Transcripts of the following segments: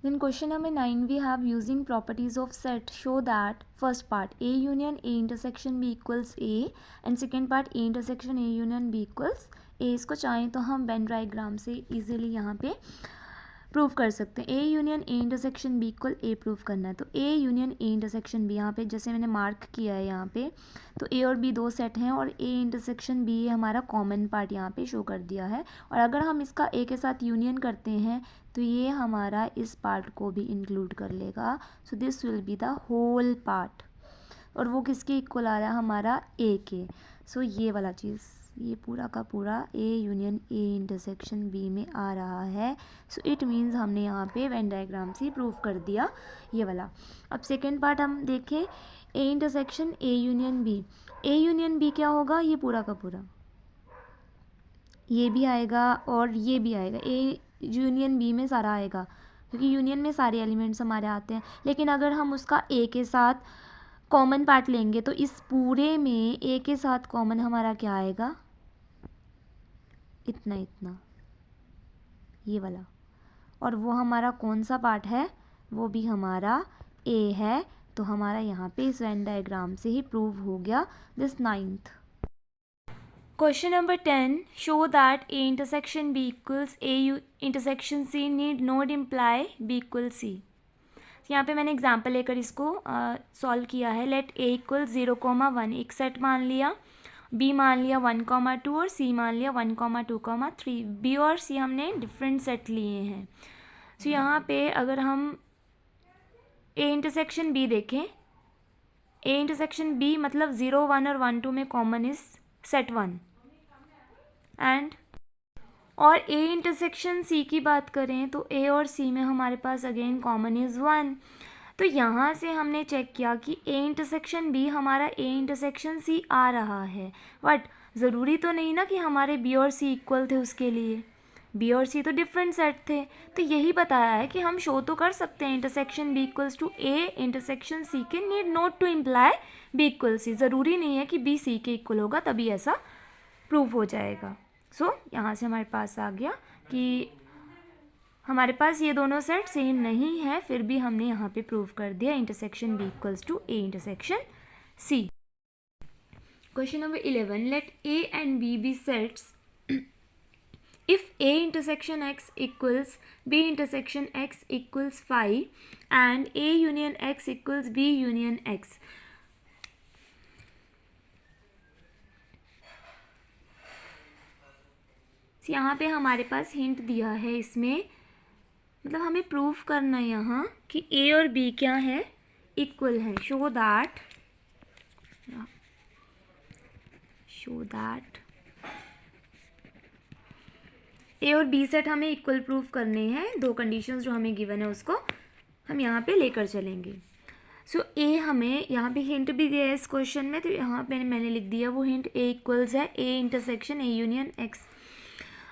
Then question number 9 we have using properties of set show that first part A union A intersection B equals A and second part A intersection A union B equals A. इसको चाहें तो हम Venn diagram से easily यहाँ पे prove कर सकते हैं. A union A intersection B equal A prove करना है तो A union A intersection B यहाँ पे जैसे मैंने मार्क किया है यहाँ पे तो ए और बी दो सेट हैं और ए इंटरसेक्शन बी हमारा कॉमन पार्ट यहाँ पे शो कर दिया है. और अगर हम इसका ए के साथ यूनियन करते हैं तो ये हमारा इस पार्ट को भी इंक्लूड कर लेगा. So this will be the whole part और वो किसके इक्वल आ रहा है हमारा ए के. सो ये वाला चीज़ ये पूरा का पूरा A union A intersection B में आ रहा है. सो इट मीन्स हमने यहाँ पे वेन डायग्राम से प्रूव कर दिया ये वाला. अब सेकेंड पार्ट हम देखें A intersection A union B. A union B क्या होगा ये पूरा का पूरा ये भी आएगा और ये भी आएगा. ए यूनियन बी में सारा आएगा क्योंकि यूनियन में सारे एलिमेंट्स हमारे आते हैं. लेकिन अगर हम उसका ए के साथ कॉमन पार्ट लेंगे तो इस पूरे में ए के साथ कॉमन हमारा क्या आएगा इतना इतना ये वाला. और वो हमारा कौन सा पार्ट है वो भी हमारा ए है. तो हमारा यहाँ पे इस वेन डायग्राम से ही प्रूव हो गया this ninth. Question number 10 show that A intersection B equals A intersection C need not imply B equal C. यहाँ पे मैंने एग्जाम्पल लेकर इसको सॉल्व किया है. लेट ए इक्वल 0,1 एक सेट मान लिया, बी मान लिया 1,2 और सी मान लिया 1,2,3. बी और सी हमने डिफरेंट सेट लिए हैं. सो यहाँ पे अगर हम ए इंटरसेक्शन बी देखें, ए इंटरसेक्शन बी मतलब 0, 1 और 1, 2 में कॉमन इज सेट 1 एंड और ए इंटरसेक्शन सी की बात करें तो ए और सी में हमारे पास अगेन कॉमन इज 1. तो यहाँ से हमने चेक किया कि ए इंटरसेक्शन बी हमारा ए इंटरसेक्शन सी आ रहा है. बट ज़रूरी तो नहीं ना कि हमारे बी और सी इक्वल थे उसके लिए. बी और सी तो डिफरेंट सेट थे. तो यही बताया है कि हम शो तो कर सकते हैं intersection B equals to A intersection C के need not to imply B equal C. ज़रूरी नहीं है कि बी सी के इक्वल होगा तभी ऐसा प्रूव हो जाएगा. सो यहाँ से हमारे पास आ गया कि हमारे पास ये दोनों सेट सेम नहीं है फिर भी हमने यहाँ पे प्रूव कर दिया intersection B equals to A intersection C. Question number 11 let A and B sets if A intersection X equals B intersection X equals 5 and A union X equals B union X. यहाँ पे हमारे पास hint दिया है इसमें मतलब हमें prove करना है यहाँ कि ए और बी क्या है इक्वल है. शो दैट ए और बी सेट हमें इक्वल प्रूव करने हैं. दो कंडीशंस जो हमें गिवन है उसको हम यहाँ पे लेकर चलेंगे. सो ए हमें यहाँ पे हिंट भी दिया है इस क्वेश्चन में तो यहाँ पे मैंने लिख दिया वो हिंट ए इक्वल्स है ए इंटरसेक्शन ए यूनियन एक्स.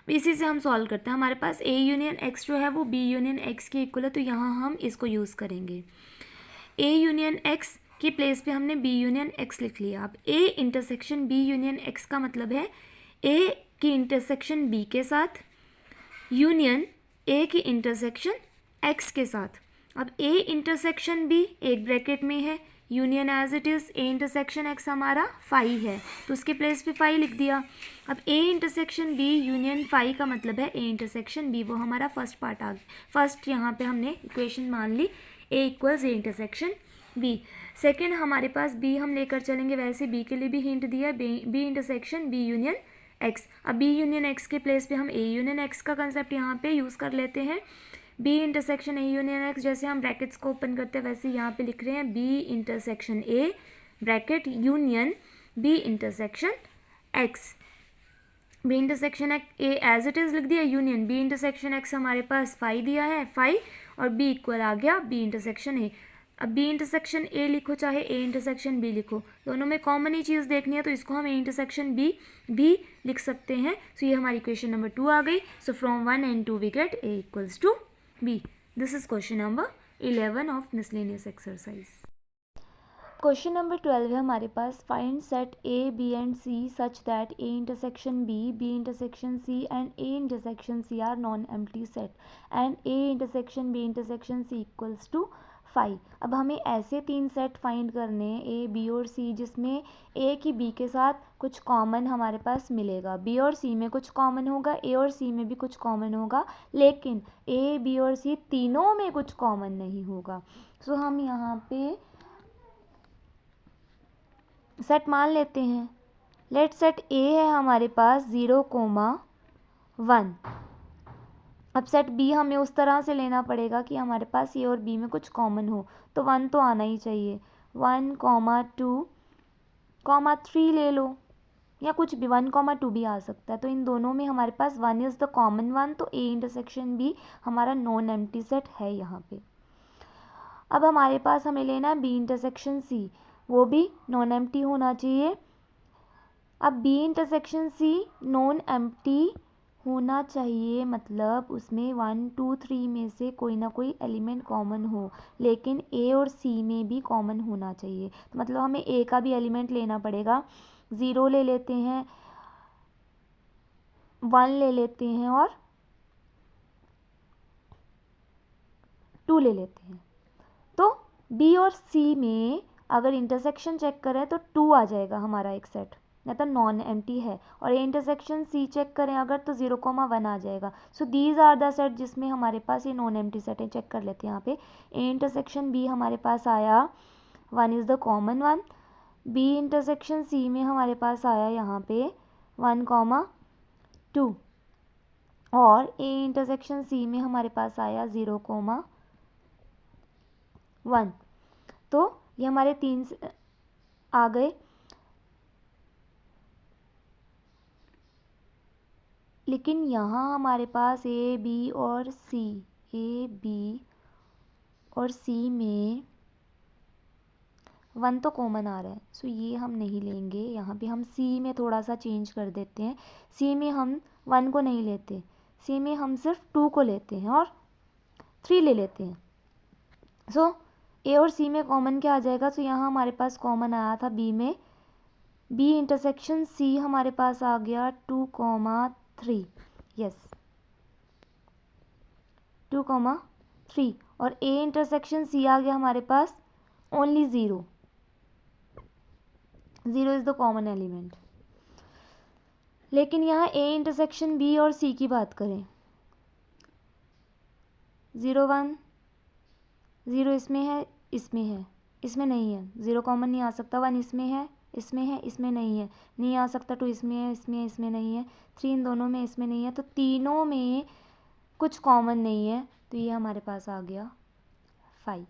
इसी से हम सॉल्व करते हैं. हमारे पास ए यूनियन एक्स जो है वो बी यूनियन एक्स के इक्वल है तो यहाँ हम इसको यूज़ करेंगे. ए यूनियन एक्स की प्लेस पे हमने बी यूनियन एक्स लिख लिया. अब A intersection B union X का मतलब है ए की इंटरसेक्शन बी के साथ यूनियन ए की इंटरसेक्शन एक्स के साथ. अब ए इंटरसेक्शन बी एक ब्रैकेट में है union as it is A intersection X हमारा 5 है तो उसके प्लेस पे 5 लिख दिया. अब ए इंटरसेक्शन बी यूनियन 5 का मतलब है ए इंटरसेक्शन बी वो हमारा फर्स्ट पार्ट आ गया. फर्स्ट यहाँ पे हमने इक्वेशन मान ली A equals A intersection B. Second हमारे पास बी हम लेकर चलेंगे वैसे बी के लिए भी हिंट दिया B intersection B union X. अब बी यूनियन एक्स के प्लेस पे हम ए यूनियन एक्स का कंसेप्ट यहाँ पे यूज़ कर लेते हैं. B intersection A union X जैसे हम ब्रैकेट्स को ओपन करते हैं वैसे यहाँ पे लिख रहे हैं B intersection A bracket union B intersection X. B intersection A as it is लिख दिया यूनियन बी इंटरसेक्शन एक्स हमारे पास 5 दिया है 5 और बी इक्वल आ गया बी इंटरसेक्शन ए. अब बी इंटरसेक्शन ए लिखो चाहे ए इंटरसेक्शन बी लिखो दोनों में कॉमन ही चीज़ देखनी है तो इसको हम ए इंटरसेक्शन बी भी लिख सकते हैं. सो ये हमारी इक्वेशन नंबर 2 आ गई. So from 1 and 2 we get A equals to B. This is question number 11 of miscellaneous exercise. Question number 12 है हमारे पास, find set A B and C such that A intersection B intersection C and A intersection C are non empty set and A intersection B intersection C equals to 5। अब हमें ऐसे 3 set find करने हैं A B और सी जिसमें ए की B के साथ कुछ कॉमन हमारे पास मिलेगा, बी और सी में कुछ कॉमन होगा, ए और सी में भी कुछ कॉमन होगा, लेकिन ए बी और सी तीनों में कुछ कॉमन नहीं होगा। सो हम यहाँ पे सेट मान लेते हैं। लेट सेट ए है हमारे पास 0,1। अब सेट बी हमें उस तरह से लेना पड़ेगा कि हमारे पास ए और बी में कुछ कॉमन हो, तो 1 तो आना ही चाहिए। 1,2,3 ले लो, या कुछ भी 1,2 भी आ सकता है। तो इन दोनों में हमारे पास 1 इज़ द कॉमन वन, तो ए इंटरसेक्शन बी हमारा नॉन एम्प्टी सेट है यहाँ पे। अब हमारे पास हमें लेना है बी इंटरसेक्शन सी, वो भी नॉन एम्प्टी होना चाहिए। अब B intersection C non empty होना चाहिए, मतलब उसमें 1 2 3 में से कोई ना कोई एलिमेंट कॉमन हो, लेकिन ए और सी में भी कॉमन होना चाहिए। तो मतलब हमें ए का भी एलिमेंट लेना पड़ेगा। 0 ले लेते हैं, 1 ले लेते हैं और 2 ले लेते हैं। तो बी और सी में अगर इंटरसेक्शन चेक करें तो 2 आ जाएगा हमारा एक सेट, या तो नॉन एम्प्टी है। और ये इंटरसेक्शन सी चेक करें अगर तो 0,1 आ जाएगा। So these are the set जिसमें हमारे पास ये नॉन एम्प्टी सेट है। चेक कर लेते हैं यहाँ पे। ए इंटरसेक्शन बी हमारे पास आया 1 is the common one, B intersection C में हमारे पास आया यहाँ पे 1,2, और ए इंटरसेक्शन सी में हमारे पास आया 0,1। तो ये हमारे 3 आ गए। लेकिन यहाँ हमारे पास ए बी और सी में 1 तो कॉमन आ रहा है, सो ये हम नहीं लेंगे। यहाँ पे हम सी में थोड़ा सा चेंज कर देते हैं। सी में हम 1 को नहीं लेते, सी में हम सिर्फ 2 को लेते हैं और 3 ले लेते हैं। सो ए और सी में कॉमन क्या आ जाएगा? सो यहाँ हमारे पास कॉमन आया था बी में, बी इंटरसेक्शन सी हमारे पास आ गया 2,3, यस 2,3, और ए इंटरसेक्शन सी आ गया हमारे पास only 0 is the common element. लेकिन यहाँ ए इंटरसेक्शन बी और सी की बात करें, 0,1 0 इसमें है, इसमें नहीं है, 0 कॉमन नहीं आ सकता। 1 इसमें है, इसमें नहीं आ सकता। 2 इसमें है, इसमें नहीं है। 3 इन दोनों में, इसमें नहीं है। तो तीनों में कुछ कॉमन नहीं है, तो ये हमारे पास आ गया 5।